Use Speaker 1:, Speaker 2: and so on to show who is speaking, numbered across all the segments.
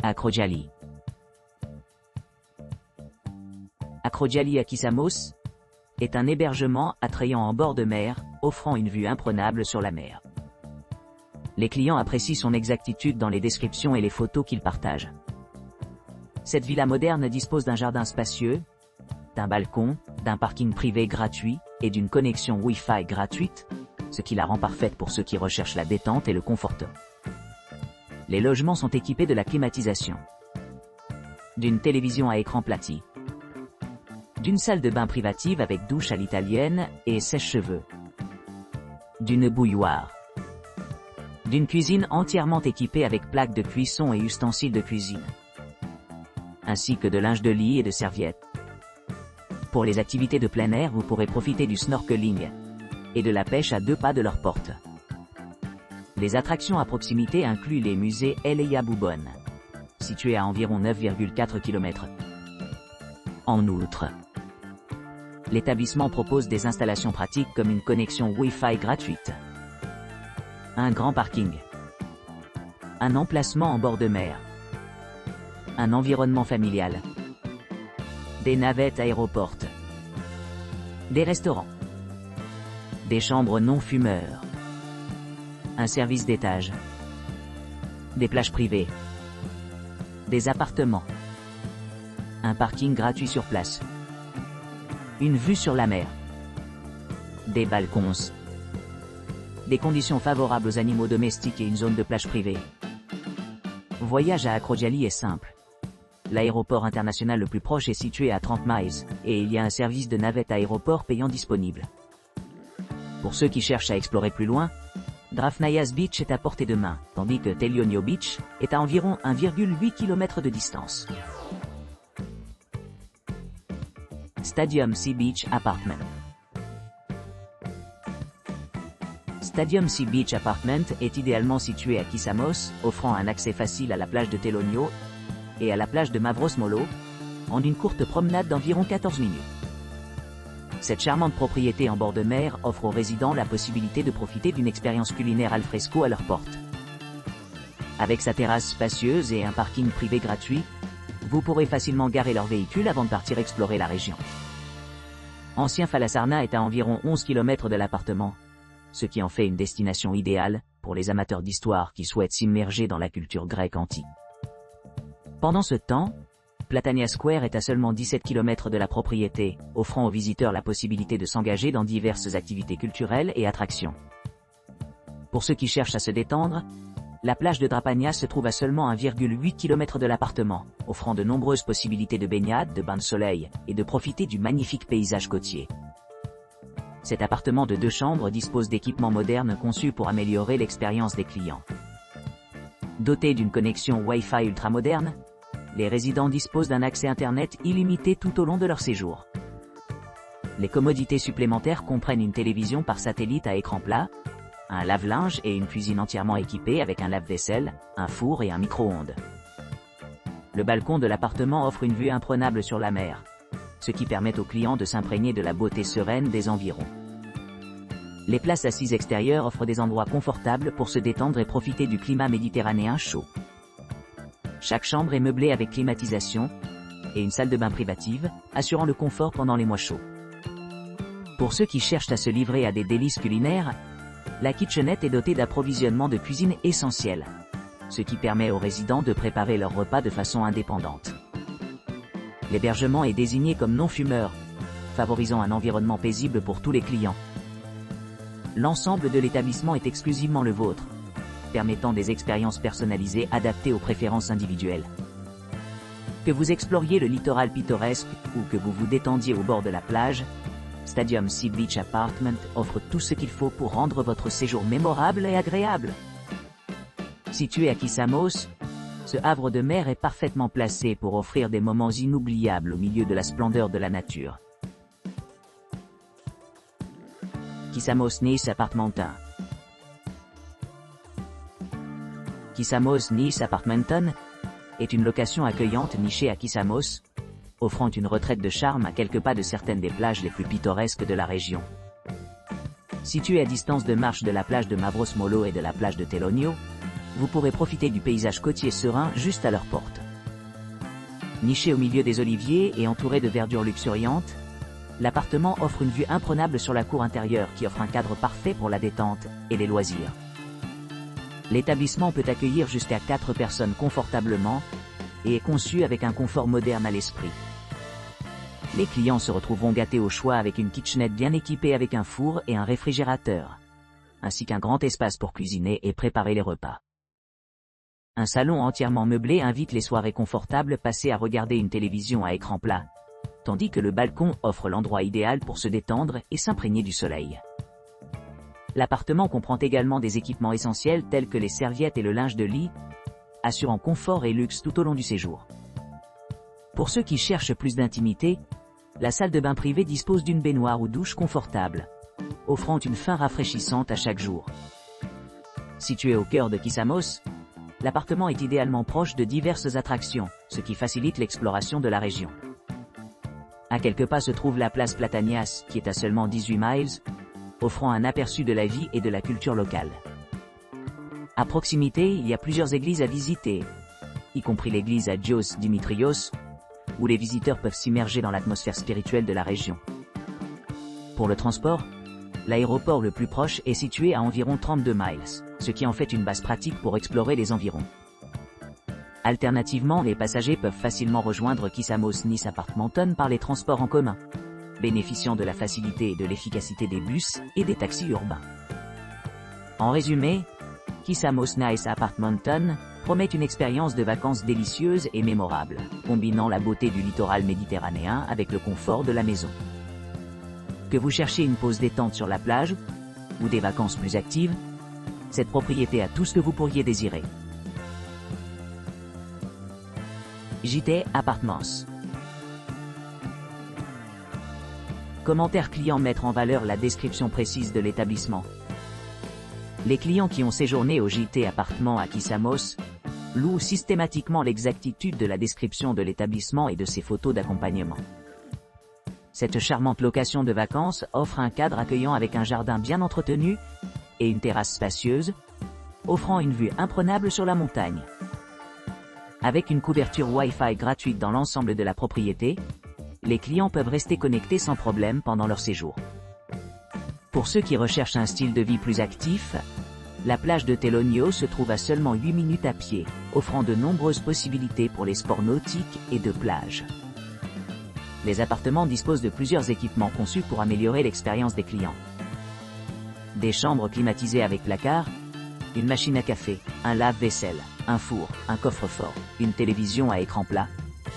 Speaker 1: Akrojaly. Akrojaly à Kissamos est un hébergement attrayant en bord de mer, offrant une vue imprenable sur la mer. Les clients apprécient son exactitude dans les descriptions et les photos qu'ils partagent. Cette villa moderne dispose d'un jardin spacieux, d'un balcon, d'un parking privé gratuit et d'une connexion Wi-Fi gratuite, ce qui la rend parfaite pour ceux qui recherchent la détente et le confort. Les logements sont équipés de la climatisation, d'une télévision à écran plati, d'une salle de bain privative avec douche à l'italienne et sèche-cheveux, d'une bouilloire, d'une cuisine entièrement équipée avec plaques de cuisson et ustensiles de cuisine, ainsi que de linge de lit et de serviettes. Pour les activités de plein air, vous pourrez profiter du snorkeling et de la pêche à 2 pas de leur porte. Les attractions à proximité incluent les musées Eleya Bourbon, situés à environ 9,4 km. En outre, l'établissement propose des installations pratiques comme une connexion Wi-Fi gratuite, un grand parking, un emplacement en bord de mer, un environnement familial, des navettes aéroportes, des restaurants, des chambres non fumeurs, un service d'étage, des plages privées, des appartements, un parking gratuit sur place, une vue sur la mer, des balcons, des conditions favorables aux animaux domestiques et une zone de plage privée. Voyage à Akrojaly est simple. L'aéroport international le plus proche est situé à 30 miles, et il y a un service de navette aéroport payant disponible. Pour ceux qui cherchent à explorer plus loin, Drafnayas Beach est à portée de main, tandis que Telionio Beach est à environ 1,8 km de distance. Stadium Sea Beach Apartment. Stadium Sea Beach Apartment est idéalement situé à Kissamos, offrant un accès facile à la plage de Telonio et à la plage de Mavros Molo, en une courte promenade d'environ 14 minutes. Cette charmante propriété en bord de mer offre aux résidents la possibilité de profiter d'une expérience culinaire al fresco à leur porte. Avec sa terrasse spacieuse et un parking privé gratuit, vous pourrez facilement garer leur véhicule avant de partir explorer la région. Ancien Falasarna est à environ 11 km de l'appartement, ce qui en fait une destination idéale pour les amateurs d'histoire qui souhaitent s'immerger dans la culture grecque antique. Pendant ce temps, Platania Square est à seulement 17 km de la propriété, offrant aux visiteurs la possibilité de s'engager dans diverses activités culturelles et attractions. Pour ceux qui cherchent à se détendre, la plage de Drapania se trouve à seulement 1,8 km de l'appartement, offrant de nombreuses possibilités de baignade, de bains de soleil, et de profiter du magnifique paysage côtier. Cet appartement de 2 chambres dispose d'équipements modernes conçus pour améliorer l'expérience des clients. Doté d'une connexion Wi-Fi ultramoderne, les résidents disposent d'un accès Internet illimité tout au long de leur séjour. Les commodités supplémentaires comprennent une télévision par satellite à écran plat, un lave-linge et une cuisine entièrement équipée avec un lave-vaisselle, un four et un micro-ondes. Le balcon de l'appartement offre une vue imprenable sur la mer, ce qui permet aux clients de s'imprégner de la beauté sereine des environs. Les places assises extérieures offrent des endroits confortables pour se détendre et profiter du climat méditerranéen chaud. Chaque chambre est meublée avec climatisation et une salle de bain privative, assurant le confort pendant les mois chauds. Pour ceux qui cherchent à se livrer à des délices culinaires, la kitchenette est dotée d'approvisionnement de cuisine essentiel, ce qui permet aux résidents de préparer leurs repas de façon indépendante. L'hébergement est désigné comme non-fumeur, favorisant un environnement paisible pour tous les clients. L'ensemble de l'établissement est exclusivement le vôtre, permettant des expériences personnalisées adaptées aux préférences individuelles. Que vous exploriez le littoral pittoresque ou que vous vous détendiez au bord de la plage, Stadium Sea Beach Apartment offre tout ce qu'il faut pour rendre votre séjour mémorable et agréable. Situé à Kissamos, ce havre de mer est parfaitement placé pour offrir des moments inoubliables au milieu de la splendeur de la nature. Kissamos Nice Apartmenton. Kissamos Nice Apartmenton est une location accueillante nichée à Kissamos, offrant une retraite de charme à quelques pas de certaines des plages les plus pittoresques de la région. Située à distance de marche de la plage de Mavros Molo et de la plage de Telonio, vous pourrez profiter du paysage côtier serein juste à leur porte. Niché au milieu des oliviers et entouré de verdure luxuriante, l'appartement offre une vue imprenable sur la cour intérieure qui offre un cadre parfait pour la détente et les loisirs. L'établissement peut accueillir jusqu'à 4 personnes confortablement et est conçu avec un confort moderne à l'esprit. Les clients se retrouveront gâtés au choix avec une kitchenette bien équipée avec un four et un réfrigérateur, ainsi qu'un grand espace pour cuisiner et préparer les repas. Un salon entièrement meublé invite les soirées confortables passées à regarder une télévision à écran plat, tandis que le balcon offre l'endroit idéal pour se détendre et s'imprégner du soleil. L'appartement comprend également des équipements essentiels tels que les serviettes et le linge de lit, assurant confort et luxe tout au long du séjour. Pour ceux qui cherchent plus d'intimité, la salle de bain privée dispose d'une baignoire ou douche confortable, offrant une faim rafraîchissante à chaque jour. Situé au cœur de Kissamos, l'appartement est idéalement proche de diverses attractions, ce qui facilite l'exploration de la région. À quelques pas se trouve la place Platanias, qui est à seulement 18 miles, offrant un aperçu de la vie et de la culture locale. À proximité, il y a plusieurs églises à visiter, y compris l'église Agios Dimitrios, où les visiteurs peuvent s'immerger dans l'atmosphère spirituelle de la région. Pour le transport, l'aéroport le plus proche est situé à environ 32 miles, ce qui en fait une base pratique pour explorer les environs. Alternativement, les passagers peuvent facilement rejoindre Kissamos Nice Apartmenton par les transports en commun, bénéficiant de la facilité et de l'efficacité des bus et des taxis urbains. En résumé, Kissamos Nice Apartmenton promet une expérience de vacances délicieuse et mémorable, combinant la beauté du littoral méditerranéen avec le confort de la maison. Que vous cherchiez une pause détente sur la plage, ou des vacances plus actives, cette propriété a tout ce que vous pourriez désirer. JT Apartments. Commentaire client: mettre en valeur la description précise de l'établissement. Les clients qui ont séjourné au JT Appartement à Kissamos louent systématiquement l'exactitude de la description de l'établissement et de ses photos d'accompagnement. Cette charmante location de vacances offre un cadre accueillant avec un jardin bien entretenu et une terrasse spacieuse, offrant une vue imprenable sur la montagne. Avec une couverture Wi-Fi gratuite dans l'ensemble de la propriété, les clients peuvent rester connectés sans problème pendant leur séjour. Pour ceux qui recherchent un style de vie plus actif, la plage de Telonio se trouve à seulement 8 minutes à pied, offrant de nombreuses possibilités pour les sports nautiques et de plage. Les appartements disposent de plusieurs équipements conçus pour améliorer l'expérience des clients. Des chambres climatisées avec placard, une machine à café, un lave-vaisselle, un four, un coffre-fort, une télévision à écran plat,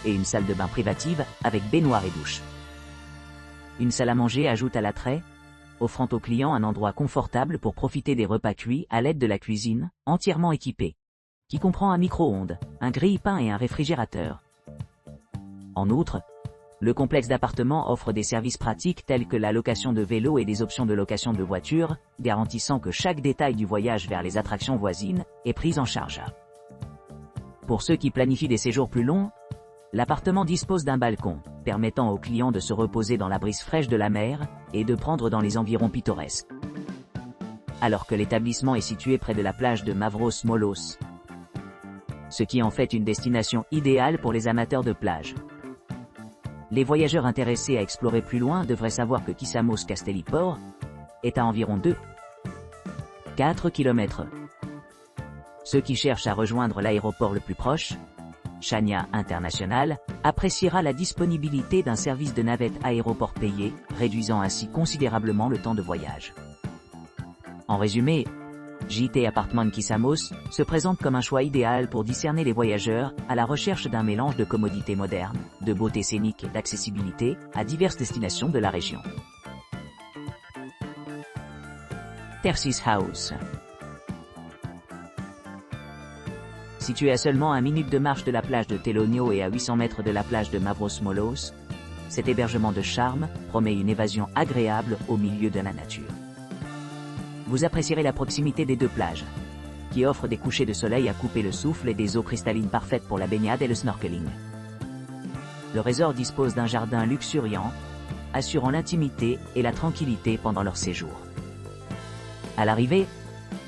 Speaker 1: et une salle de bain privative avec baignoire et douche. Une salle à manger ajoute à l'attrait, offrant aux clients un endroit confortable pour profiter des repas cuits à l'aide de la cuisine, entièrement équipée, qui comprend un micro-ondes, un grille-pain et un réfrigérateur. En outre, le complexe d'appartements offre des services pratiques tels que la location de vélos et des options de location de voitures, garantissant que chaque détail du voyage vers les attractions voisines est pris en charge. Pour ceux qui planifient des séjours plus longs, l'appartement dispose d'un balcon, permettant aux clients de se reposer dans la brise fraîche de la mer et de prendre dans les environs pittoresques. Alors que l'établissement est situé près de la plage de Mavros Molos, ce qui en fait une destination idéale pour les amateurs de plage. Les voyageurs intéressés à explorer plus loin devraient savoir que Kissamos Castelliport est à environ 2,4 km. Ceux qui cherchent à rejoindre l'aéroport le plus proche, Chania International, appréciera la disponibilité d'un service de navette aéroport payé, réduisant ainsi considérablement le temps de voyage. En résumé, JT Appartement Kissamos se présente comme un choix idéal pour discerner les voyageurs à la recherche d'un mélange de commodités modernes, de beauté scénique et d'accessibilité à diverses destinations de la région. Tercis House. Situé à seulement 1 minute de marche de la plage de Telonio et à 800 mètres de la plage de Mavros Molos, cet hébergement de charme promet une évasion agréable au milieu de la nature. Vous apprécierez la proximité des deux plages, qui offrent des couchers de soleil à couper le souffle et des eaux cristallines parfaites pour la baignade et le snorkeling. Le resort dispose d'un jardin luxuriant, assurant l'intimité et la tranquillité pendant leur séjour. À l'arrivée,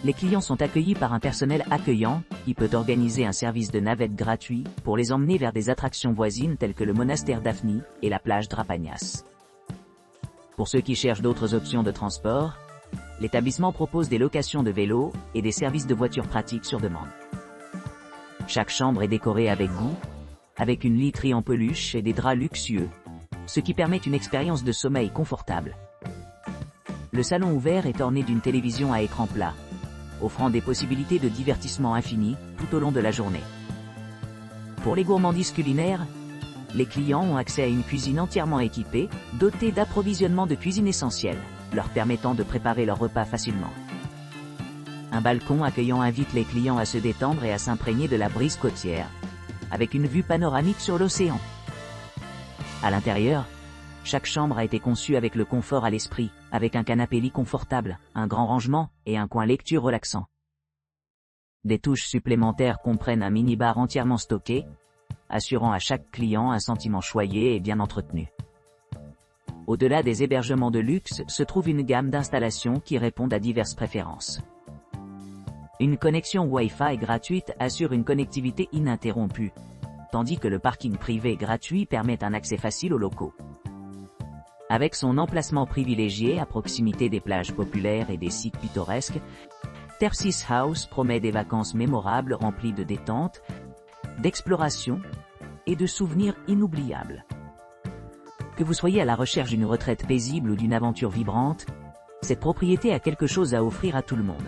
Speaker 1: les clients sont accueillis par un personnel accueillant, qui peut organiser un service de navette gratuit, pour les emmener vers des attractions voisines telles que le monastère Daphni, et la plage Drapagnas. Pour ceux qui cherchent d'autres options de transport, l'établissement propose des locations de vélos, et des services de voitures pratiques sur demande. Chaque chambre est décorée avec goût, avec une literie en peluche et des draps luxueux, ce qui permet une expérience de sommeil confortable. Le salon ouvert est orné d'une télévision à écran plat, offrant des possibilités de divertissement infinies tout au long de la journée. Pour les gourmandises culinaires, les clients ont accès à une cuisine entièrement équipée, dotée d'approvisionnement de cuisine essentielle, leur permettant de préparer leur repas facilement. Un balcon accueillant invite les clients à se détendre et à s'imprégner de la brise côtière, avec une vue panoramique sur l'océan. À l'intérieur, chaque chambre a été conçue avec le confort à l'esprit, avec un canapé-lit confortable, un grand rangement, et un coin lecture relaxant. Des touches supplémentaires comprennent un mini-bar entièrement stocké, assurant à chaque client un sentiment choyé et bien entretenu. Au-delà des hébergements de luxe se trouve une gamme d'installations qui répondent à diverses préférences. Une connexion Wi-Fi gratuite assure une connectivité ininterrompue, tandis que le parking privé gratuit permet un accès facile aux locaux. Avec son emplacement privilégié à proximité des plages populaires et des sites pittoresques, Tersis House promet des vacances mémorables remplies de détente, d'exploration et de souvenirs inoubliables. Que vous soyez à la recherche d'une retraite paisible ou d'une aventure vibrante, cette propriété a quelque chose à offrir à tout le monde.